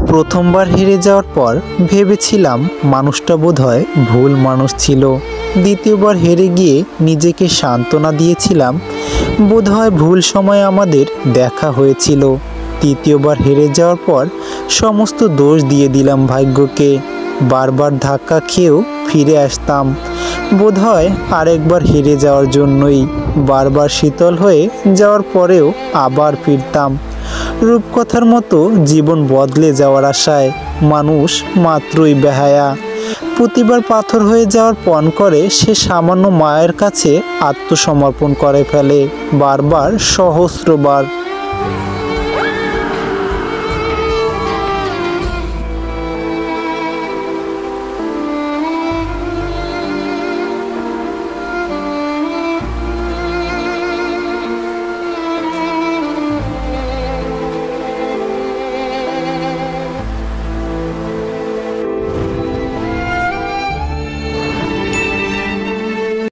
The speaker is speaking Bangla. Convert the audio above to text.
প্রথমবার হেরে যাওয়ার পর ভেবেছিলাম মানুষটা বোধহয় ভুল মানুষ ছিল। দ্বিতীয়বার হেরে গিয়ে নিজেকে সান্ত্বনা দিয়েছিলাম, বোধহয় ভুল সময়ে আমাদের দেখা হয়েছিল। তৃতীয়বার হেরে যাওয়ার পর সমস্ত দোষ দিয়ে দিলাম ভাগ্যকে। বারবার ধাক্কা খেয়েও ফিরে আসতাম, বোধহয় আরেকবার হেরে যাওয়ার জন্যই। বারবার শীতল হয়ে যাওয়ার পরেও আবার ফিরতাম। রূপকথার মতো জীবন বদলে যাওয়ার আশায় মানুষ মাত্রই বেহায়া। প্রতিবার পাথর হয়ে যাওয়ার পণ করে সে সামান্য মায়ের কাছে আত্মসমর্পণ করে ফেলে, বারবার সহস্রবার।